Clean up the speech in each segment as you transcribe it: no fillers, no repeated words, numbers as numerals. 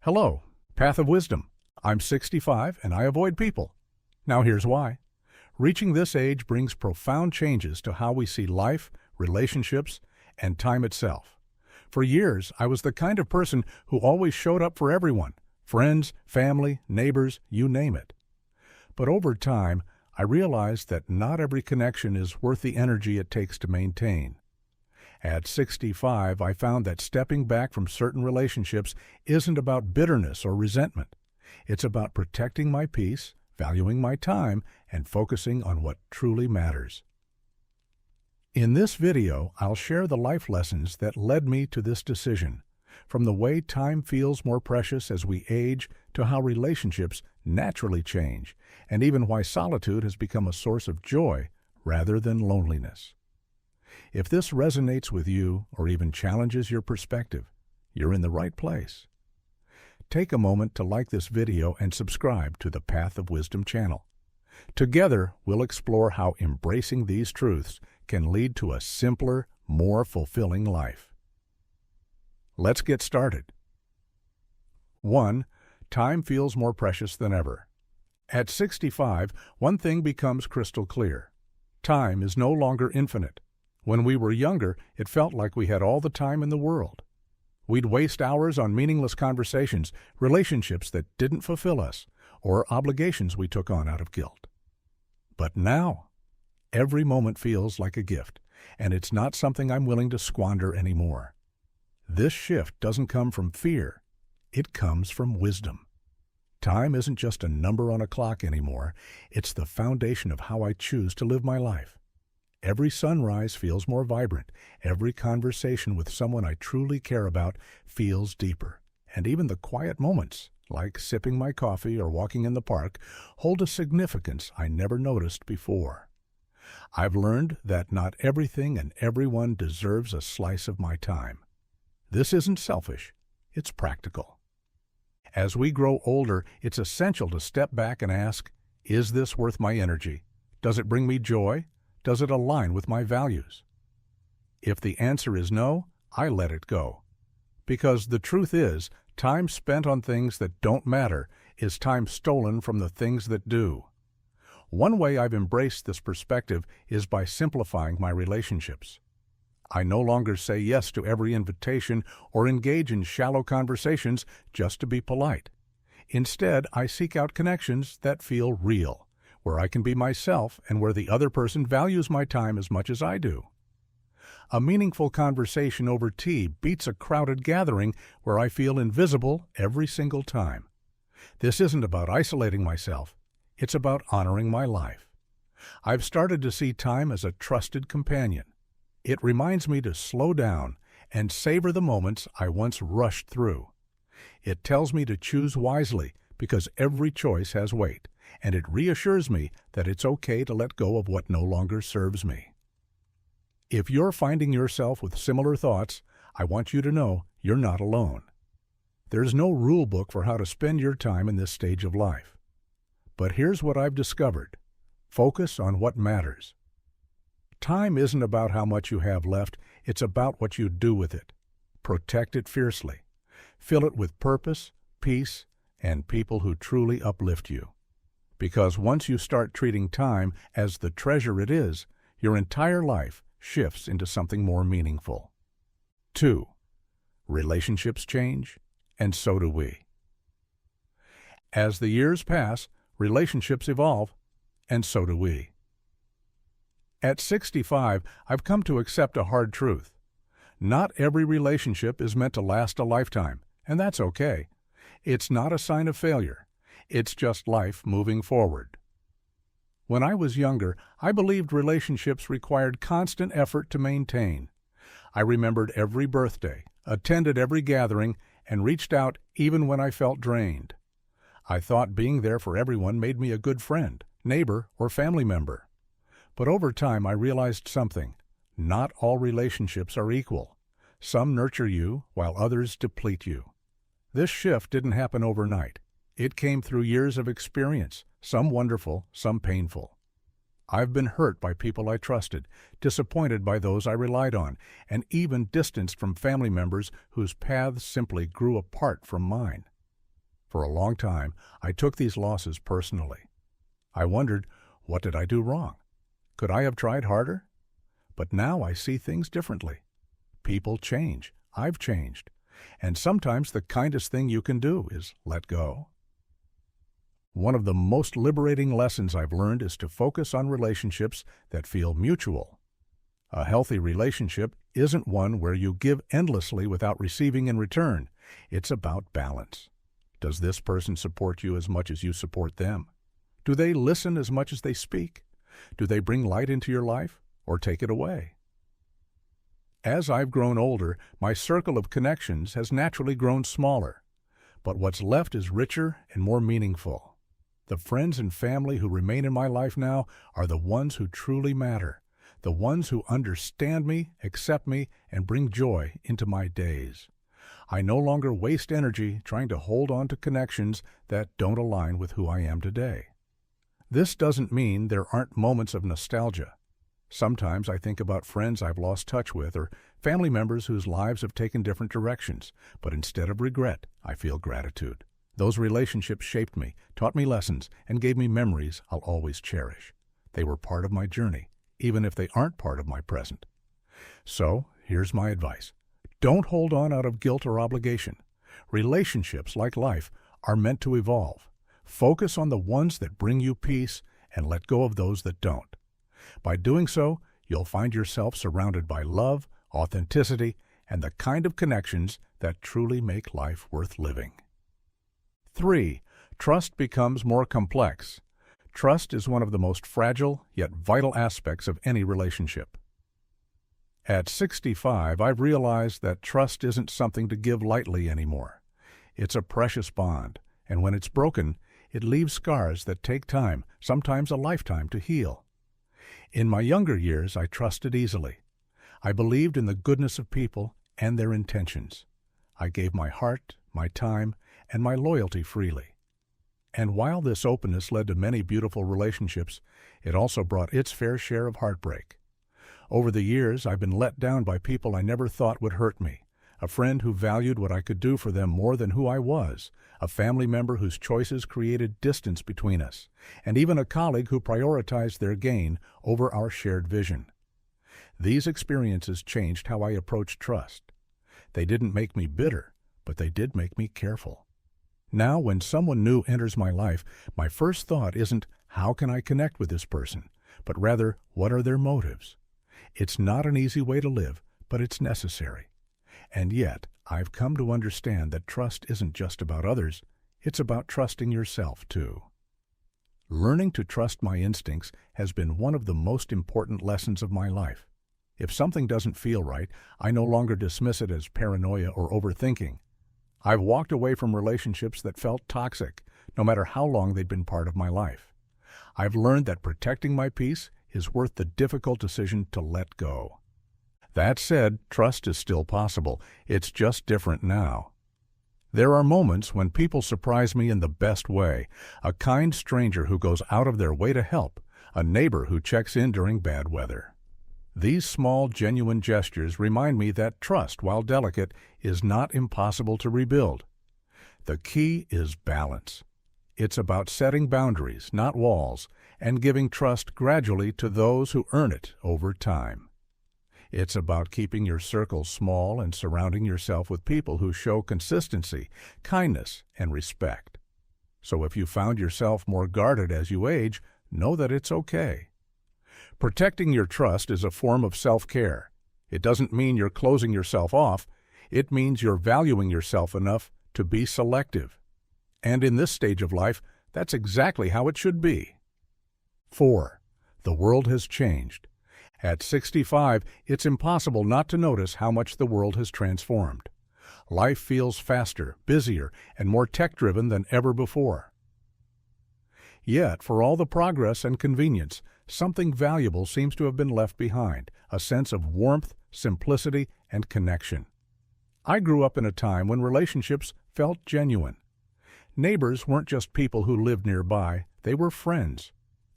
Hello, Path of Wisdom. I'm 65 and I avoid people. Now here's why. Reaching this age brings profound changes to how we see life, relationships, and time itself. For years, I was the kind of person who always showed up for everyone, friends, family, neighbors, you name it. But over time, I realized that not every connection is worth the energy it takes to maintain. At 65, I found that stepping back from certain relationships isn't about bitterness or resentment. It's about protecting my peace, valuing my time, and focusing on what truly matters. In this video, I'll share the life lessons that led me to this decision, from the way time feels more precious as we age to how relationships naturally change, and even why solitude has become a source of joy rather than loneliness. If this resonates with you or even challenges your perspective, you're in the right place. Take a moment to like this video and subscribe to the Path of Wisdom channel. Together, we'll explore how embracing these truths can lead to a simpler, more fulfilling life. Let's get started. 1. Time feels more precious than ever. At 65, one thing becomes crystal clear. Time is no longer infinite. When we were younger, it felt like we had all the time in the world. We'd waste hours on meaningless conversations, relationships that didn't fulfill us, or obligations we took on out of guilt. But now, every moment feels like a gift, and it's not something I'm willing to squander anymore. This shift doesn't come from fear. It comes from wisdom. Time isn't just a number on a clock anymore. It's the foundation of how I choose to live my life. Every sunrise feels more vibrant. Every conversation with someone I truly care about feels deeper. And even the quiet moments, like sipping my coffee or walking in the park, hold a significance I never noticed before. I've learned that not everything and everyone deserves a slice of my time. This isn't selfish. It's practical. As we grow older, it's essential to step back and ask, is this worth my energy? Does it bring me joy? Does it align with my values? If the answer is no, I let it go. Because the truth is, time spent on things that don't matter is time stolen from the things that do. One way I've embraced this perspective is by simplifying my relationships. I no longer say yes to every invitation or engage in shallow conversations just to be polite. Instead, I seek out connections that feel real, where I can be myself and where the other person values my time as much as I do. A meaningful conversation over tea beats a crowded gathering where I feel invisible every single time. This isn't about isolating myself. It's about honoring my life. I've started to see time as a trusted companion. It reminds me to slow down and savor the moments I once rushed through. It tells me to choose wisely because every choice has weight, and it reassures me that it's okay to let go of what no longer serves me. If you're finding yourself with similar thoughts, I want you to know you're not alone. There's no rule book for how to spend your time in this stage of life. But here's what I've discovered. Focus on what matters. Time isn't about how much you have left, it's about what you do with it. Protect it fiercely. Fill it with purpose, peace, and people who truly uplift you. Because once you start treating time as the treasure it is, your entire life shifts into something more meaningful. 2. Relationships change, and so do we. As the years pass, relationships evolve, and so do we. At 65, I've come to accept a hard truth. Not every relationship is meant to last a lifetime, and that's okay. It's not a sign of failure. It's just life moving forward. When I was younger, I believed relationships required constant effort to maintain. I remembered every birthday, attended every gathering, and reached out even when I felt drained. I thought being there for everyone made me a good friend, neighbor, or family member. But over time, I realized something. Not all relationships are equal. Some nurture you, while others deplete you. This shift didn't happen overnight. It came through years of experience, some wonderful, some painful. I've been hurt by people I trusted, disappointed by those I relied on, and even distanced from family members whose paths simply grew apart from mine. For a long time, I took these losses personally. I wondered, what did I do wrong? Could I have tried harder? But now I see things differently. People change. I've changed. And sometimes the kindest thing you can do is let go. One of the most liberating lessons I've learned is to focus on relationships that feel mutual. A healthy relationship isn't one where you give endlessly without receiving in return. It's about balance. Does this person support you as much as you support them? Do they listen as much as they speak? Do they bring light into your life or take it away? As I've grown older, my circle of connections has naturally grown smaller, but what's left is richer and more meaningful. The friends and family who remain in my life now are the ones who truly matter, the ones who understand me, accept me, and bring joy into my days. I no longer waste energy trying to hold on to connections that don't align with who I am today. This doesn't mean there aren't moments of nostalgia. Sometimes I think about friends I've lost touch with or family members whose lives have taken different directions, but instead of regret, I feel gratitude. Those relationships shaped me, taught me lessons, and gave me memories I'll always cherish. They were part of my journey, even if they aren't part of my present. So, here's my advice. Don't hold on out of guilt or obligation. Relationships, like life, are meant to evolve. Focus on the ones that bring you peace and let go of those that don't. By doing so, you'll find yourself surrounded by love, authenticity, and the kind of connections that truly make life worth living. 3. Trust becomes more complex. Trust is one of the most fragile yet vital aspects of any relationship. At 65, I've realized that trust isn't something to give lightly anymore. It's a precious bond, and when it's broken, it leaves scars that take time, sometimes a lifetime, to heal. In my younger years, I trusted easily. I believed in the goodness of people and their intentions. I gave my heart, my time, and my loyalty freely. And while this openness led to many beautiful relationships, it also brought its fair share of heartbreak. Over the years, I've been let down by people I never thought would hurt me. A friend who valued what I could do for them more than who I was, a family member whose choices created distance between us, and even a colleague who prioritized their gain over our shared vision. These experiences changed how I approached trust. They didn't make me bitter, but they did make me careful. Now, when someone new enters my life, my first thought isn't, how can I connect with this person, but rather, what are their motives? It's not an easy way to live, but it's necessary. And yet, I've come to understand that trust isn't just about others, it's about trusting yourself, too. Learning to trust my instincts has been one of the most important lessons of my life. If something doesn't feel right, I no longer dismiss it as paranoia or overthinking. I've walked away from relationships that felt toxic, no matter how long they'd been part of my life. I've learned that protecting my peace is worth the difficult decision to let go. That said, trust is still possible. It's just different now. There are moments when people surprise me in the best way. A kind stranger who goes out of their way to help. A neighbor who checks in during bad weather. These small, genuine gestures remind me that trust, while delicate, is not impossible to rebuild. The key is balance. It's about setting boundaries, not walls, and giving trust gradually to those who earn it over time. It's about keeping your circle small and surrounding yourself with people who show consistency, kindness, and respect. So if you found yourself more guarded as you age, know that it's okay. Protecting your trust is a form of self-care. It doesn't mean you're closing yourself off. It means you're valuing yourself enough to be selective. And in this stage of life, that's exactly how it should be. 4. The world has changed. At 65, it's impossible not to notice how much the world has transformed. Life feels faster, busier, and more tech-driven than ever before. Yet, for all the progress and convenience, something valuable seems to have been left behind, a sense of warmth, simplicity, and connection. I grew up in a time when relationships felt genuine. Neighbors weren't just people who lived nearby, they were friends.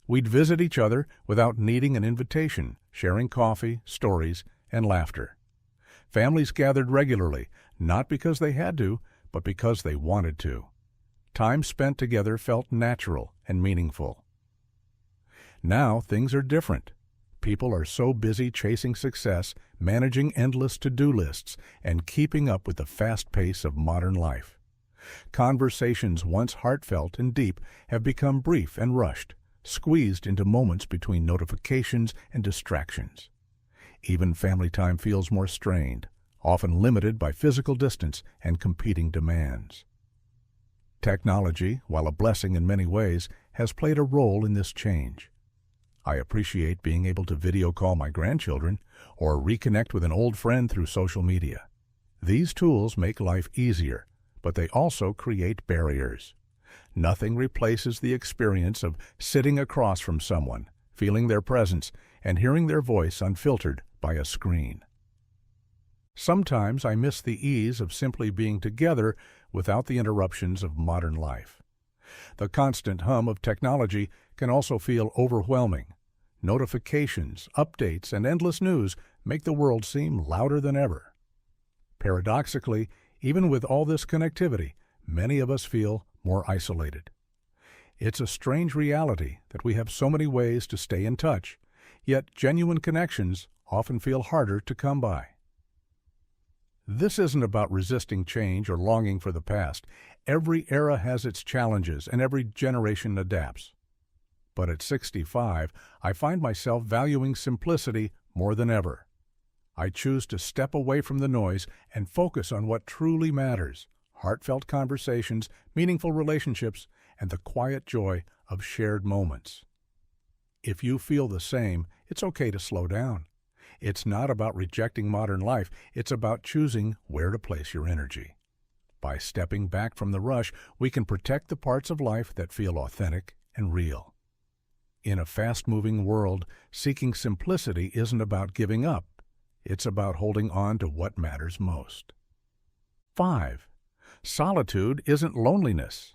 We'd visit each other without needing an invitation, sharing coffee, stories, and laughter. Families gathered regularly, not because they had to, but because they wanted to. Time spent together felt natural and meaningful. Now things are different. People are so busy chasing success, managing endless to-do lists, and keeping up with the fast pace of modern life. Conversations once heartfelt and deep have become brief and rushed, squeezed into moments between notifications and distractions. Even family time feels more strained, often limited by physical distance and competing demands. Technology, while a blessing in many ways, has played a role in this change. I appreciate being able to video call my grandchildren or reconnect with an old friend through social media. These tools make life easier, but they also create barriers. Nothing replaces the experience of sitting across from someone, feeling their presence, and hearing their voice unfiltered by a screen. Sometimes I miss the ease of simply being together without the interruptions of modern life. The constant hum of technology can also feel overwhelming. Notifications, updates, and endless news make the world seem louder than ever. Paradoxically, even with all this connectivity, many of us feel more isolated. It's a strange reality that we have so many ways to stay in touch, yet genuine connections often feel harder to come by. This isn't about resisting change or longing for the past. Every era has its challenges and every generation adapts. But at 65, I find myself valuing simplicity more than ever. I choose to step away from the noise and focus on what truly matters: heartfelt conversations, meaningful relationships, and the quiet joy of shared moments. If you feel the same, it's okay to slow down. It's not about rejecting modern life, it's about choosing where to place your energy. By stepping back from the rush, we can protect the parts of life that feel authentic and real. In a fast-moving world, seeking simplicity isn't about giving up. It's about holding on to what matters most. 5. Solitude isn't loneliness.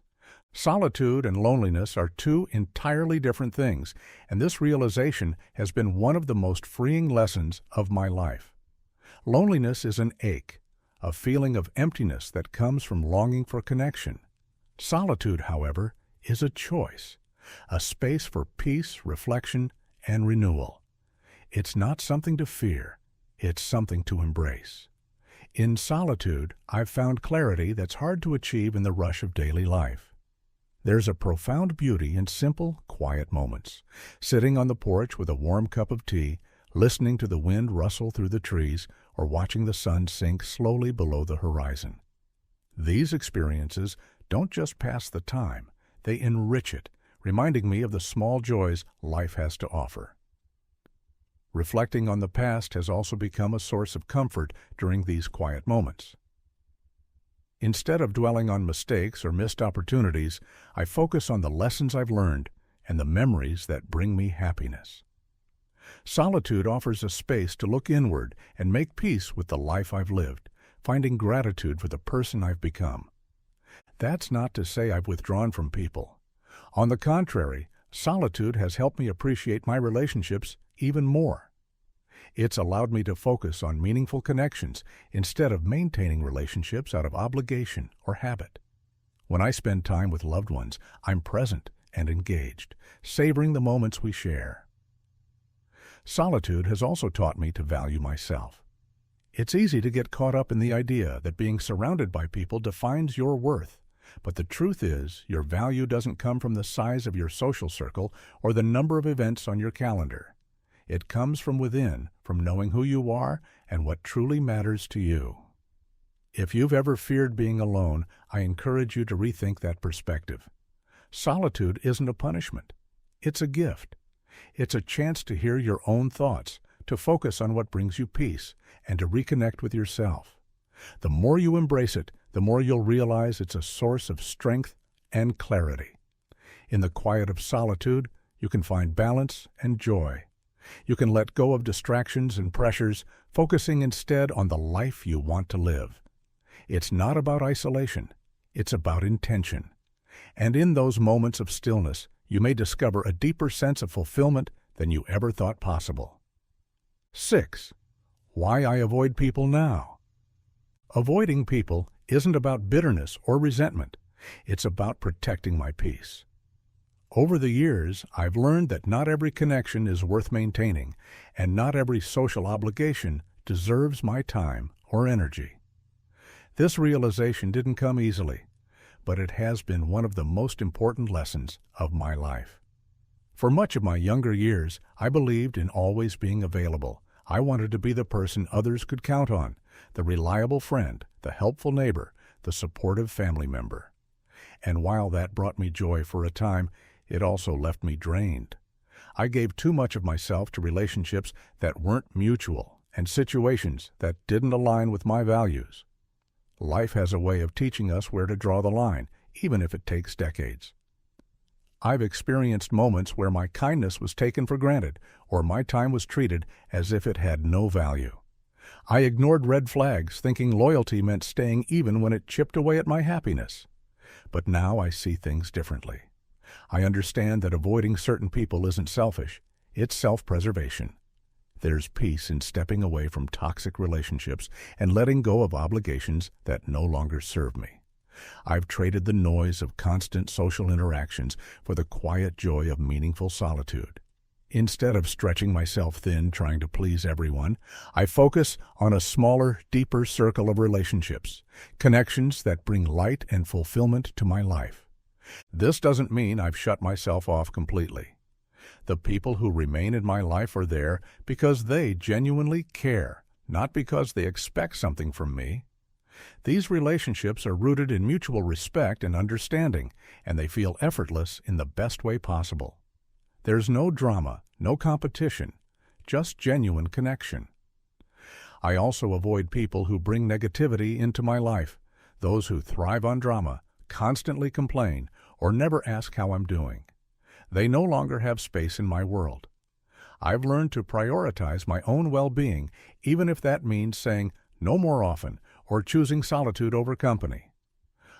Solitude and loneliness are two entirely different things, and this realization has been one of the most freeing lessons of my life. Loneliness is an ache, a feeling of emptiness that comes from longing for connection. Solitude, however, is a choice, a space for peace, reflection, and renewal. It's not something to fear, it's something to embrace. In solitude, I've found clarity that's hard to achieve in the rush of daily life. There's a profound beauty in simple, quiet moments, sitting on the porch with a warm cup of tea, listening to the wind rustle through the trees, or watching the sun sink slowly below the horizon. These experiences don't just pass the time, they enrich it, reminding me of the small joys life has to offer. Reflecting on the past has also become a source of comfort during these quiet moments. Instead of dwelling on mistakes or missed opportunities, I focus on the lessons I've learned and the memories that bring me happiness. Solitude offers a space to look inward and make peace with the life I've lived, finding gratitude for the person I've become. That's not to say I've withdrawn from people. On the contrary, solitude has helped me appreciate my relationships even more. It's allowed me to focus on meaningful connections instead of maintaining relationships out of obligation or habit. When I spend time with loved ones, I'm present and engaged, savoring the moments we share. Solitude has also taught me to value myself. It's easy to get caught up in the idea that being surrounded by people defines your worth. But the truth is, your value doesn't come from the size of your social circle or the number of events on your calendar. It comes from within, from knowing who you are and what truly matters to you. If you've ever feared being alone, I encourage you to rethink that perspective. Solitude isn't a punishment. It's a gift. It's a chance to hear your own thoughts, to focus on what brings you peace, and to reconnect with yourself. The more you embrace it, the more you'll realize it's a source of strength and clarity. In the quiet of solitude, you can find balance and joy. You can let go of distractions and pressures, focusing instead on the life you want to live. It's not about isolation, it's about intention. And in those moments of stillness, you may discover a deeper sense of fulfillment than you ever thought possible. 6. Why I avoid people now. Avoiding people isn't about bitterness or resentment. It's about protecting my peace. Over the years, I've learned that not every connection is worth maintaining, and not every social obligation deserves my time or energy. This realization didn't come easily, but it has been one of the most important lessons of my life. For much of my younger years, I believed in always being available. I wanted to be the person others could count on, the reliable friend, the helpful neighbor, the supportive family member. And while that brought me joy for a time, it also left me drained. I gave too much of myself to relationships that weren't mutual and situations that didn't align with my values. Life has a way of teaching us where to draw the line, even if it takes decades. I've experienced moments where my kindness was taken for granted, or my time was treated as if it had no value. I ignored red flags, thinking loyalty meant staying even when it chipped away at my happiness. But now I see things differently. I understand that avoiding certain people isn't selfish, it's self-preservation. There's peace in stepping away from toxic relationships and letting go of obligations that no longer serve me. I've traded the noise of constant social interactions for the quiet joy of meaningful solitude. Instead of stretching myself thin trying to please everyone, I focus on a smaller, deeper circle of relationships, connections that bring light and fulfillment to my life. This doesn't mean I've shut myself off completely. The people who remain in my life are there because they genuinely care, not because they expect something from me. These relationships are rooted in mutual respect and understanding, and they feel effortless in the best way possible. There's no drama, no competition, just genuine connection. I also avoid people who bring negativity into my life, those who thrive on drama, constantly complain, or never ask how I'm doing. They no longer have space in my world. I've learned to prioritize my own well-being, even if that means saying no more often or choosing solitude over company.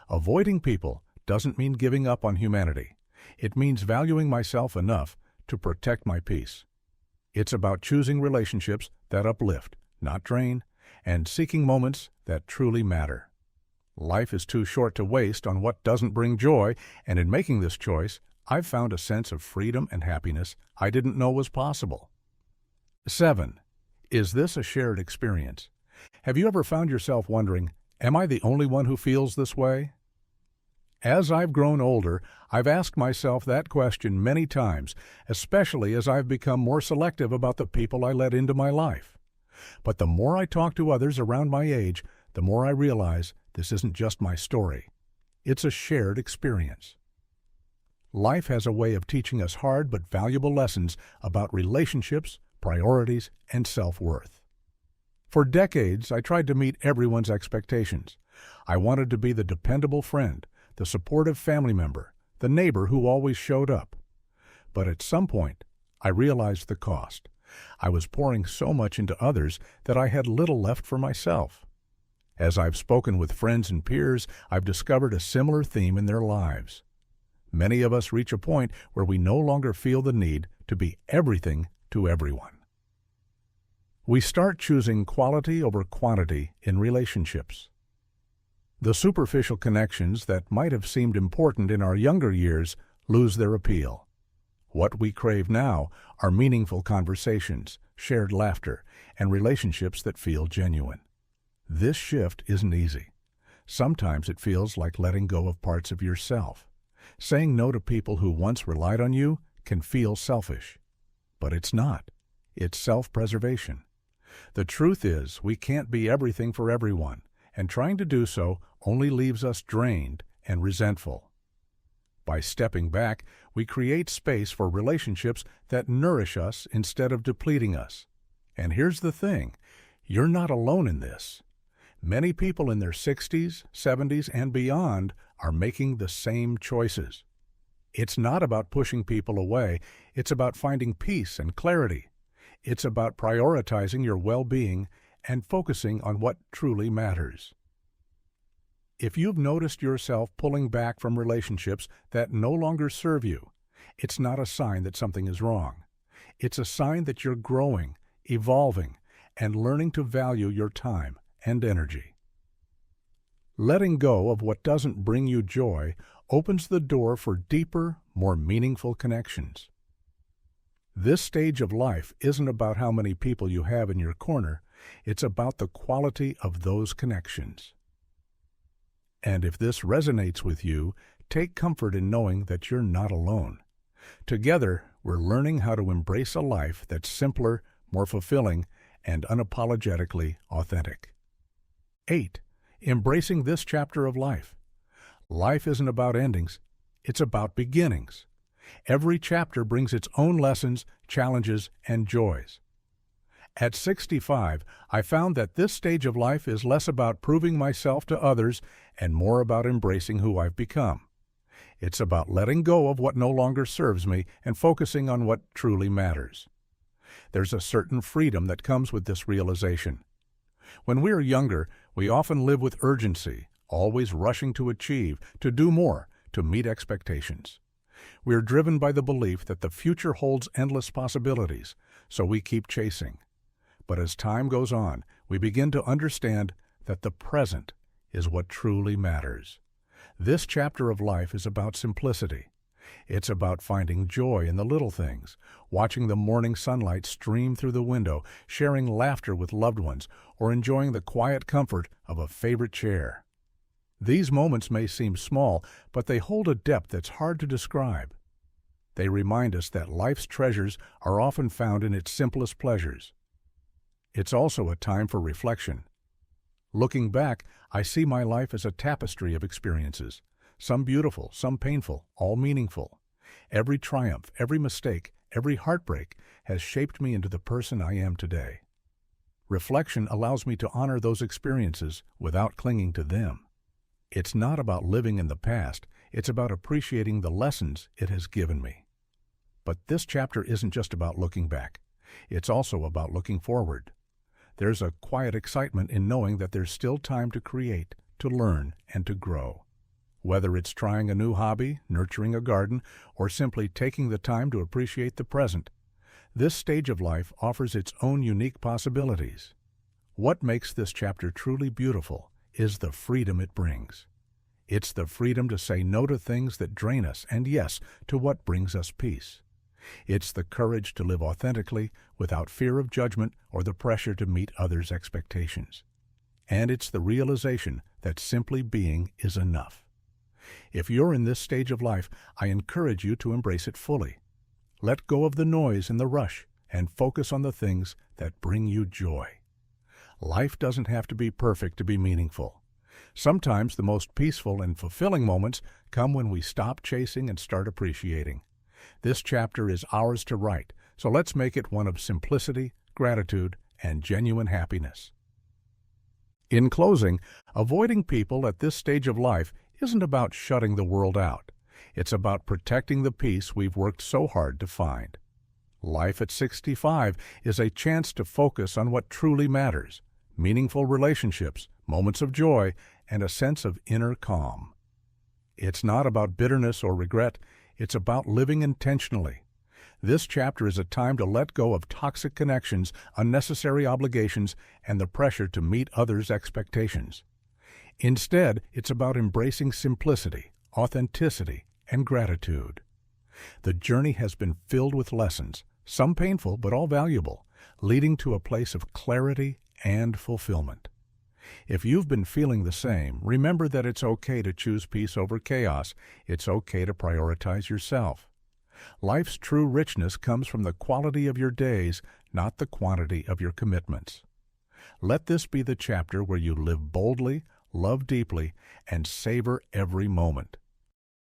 Avoiding people doesn't mean giving up on humanity. It means valuing myself enough to protect my peace. It's about choosing relationships that uplift, not drain, and seeking moments that truly matter. Life is too short to waste on what doesn't bring joy, and in making this choice, I've found a sense of freedom and happiness I didn't know was possible. 7. Is this a shared experience? Have you ever found yourself wondering, am I the only one who feels this way? As I've grown older, I've asked myself that question many times, especially as I've become more selective about the people I let into my life. But the more I talk to others around my age, the more I realize this isn't just my story. It's a shared experience. Life has a way of teaching us hard but valuable lessons about relationships, priorities, and self-worth. For decades, I tried to meet everyone's expectations. I wanted to be the dependable friend, the supportive family member, the neighbor who always showed up. But at some point, I realized the cost. I was pouring so much into others that I had little left for myself. As I've spoken with friends and peers, I've discovered a similar theme in their lives. Many of us reach a point where we no longer feel the need to be everything to everyone. We start choosing quality over quantity in relationships. The superficial connections that might have seemed important in our younger years lose their appeal. What we crave now are meaningful conversations, shared laughter, and relationships that feel genuine. This shift isn't easy. Sometimes it feels like letting go of parts of yourself. Saying no to people who once relied on you can feel selfish. But it's not. It's self-preservation. The truth is, we can't be everything for everyone, and trying to do so only leaves us drained and resentful. By stepping back, we create space for relationships that nourish us instead of depleting us. And here's the thing, you're not alone in this. Many people in their 60s, 70s, and beyond are making the same choices. It's not about pushing people away, it's about finding peace and clarity. It's about prioritizing your well-being and focusing on what truly matters. If you've noticed yourself pulling back from relationships that no longer serve you, it's not a sign that something is wrong. It's a sign that you're growing, evolving, and learning to value your time and energy. Letting go of what doesn't bring you joy opens the door for deeper, more meaningful connections. This stage of life isn't about how many people you have in your corner, it's about the quality of those connections. And if this resonates with you, take comfort in knowing that you're not alone. Together, we're learning how to embrace a life that's simpler, more fulfilling, and unapologetically authentic. 8. Embracing this chapter of life. Life isn't about endings, it's about beginnings. Every chapter brings its own lessons, challenges, and joys. At 65, I found that this stage of life is less about proving myself to others and more about embracing who I've become. It's about letting go of what no longer serves me and focusing on what truly matters. There's a certain freedom that comes with this realization. When we're younger, we often live with urgency, always rushing to achieve, to do more, to meet expectations. We're driven by the belief that the future holds endless possibilities, so we keep chasing. But as time goes on, we begin to understand that the present is what truly matters. This chapter of life is about simplicity. It's about finding joy in the little things, watching the morning sunlight stream through the window, sharing laughter with loved ones, or enjoying the quiet comfort of a favorite chair. These moments may seem small, but they hold a depth that's hard to describe. They remind us that life's treasures are often found in its simplest pleasures. It's also a time for reflection. Looking back, I see my life as a tapestry of experiences, some beautiful, some painful, all meaningful. Every triumph, every mistake, every heartbreak has shaped me into the person I am today. Reflection allows me to honor those experiences without clinging to them. It's not about living in the past, it's about appreciating the lessons it has given me. But this chapter isn't just about looking back. It's also about looking forward. There's a quiet excitement in knowing that there's still time to create, to learn, and to grow. Whether it's trying a new hobby, nurturing a garden, or simply taking the time to appreciate the present, this stage of life offers its own unique possibilities. What makes this chapter truly beautiful is the freedom it brings. It's the freedom to say no to things that drain us and yes to what brings us peace. It's the courage to live authentically without fear of judgment or the pressure to meet others' expectations. And it's the realization that simply being is enough. If you're in this stage of life, I encourage you to embrace it fully. Let go of the noise and the rush and focus on the things that bring you joy. Life doesn't have to be perfect to be meaningful. Sometimes the most peaceful and fulfilling moments come when we stop chasing and start appreciating. This chapter is ours to write, so let's make it one of simplicity, gratitude, and genuine happiness. In closing, avoiding people at this stage of life isn't about shutting the world out. It's about protecting the peace we've worked so hard to find. Life at 65 is a chance to focus on what truly matters: meaningful relationships, moments of joy, and a sense of inner calm. It's not about bitterness or regret. It's about living intentionally. This chapter is a time to let go of toxic connections, unnecessary obligations, and the pressure to meet others' expectations. Instead, it's about embracing simplicity, authenticity, and gratitude. The journey has been filled with lessons, some painful but all valuable, leading to a place of clarity and fulfillment. If you've been feeling the same, remember that it's okay to choose peace over chaos. It's okay to prioritize yourself. Life's true richness comes from the quality of your days, not the quantity of your commitments. Let this be the chapter where you live boldly, love deeply, and savor every moment.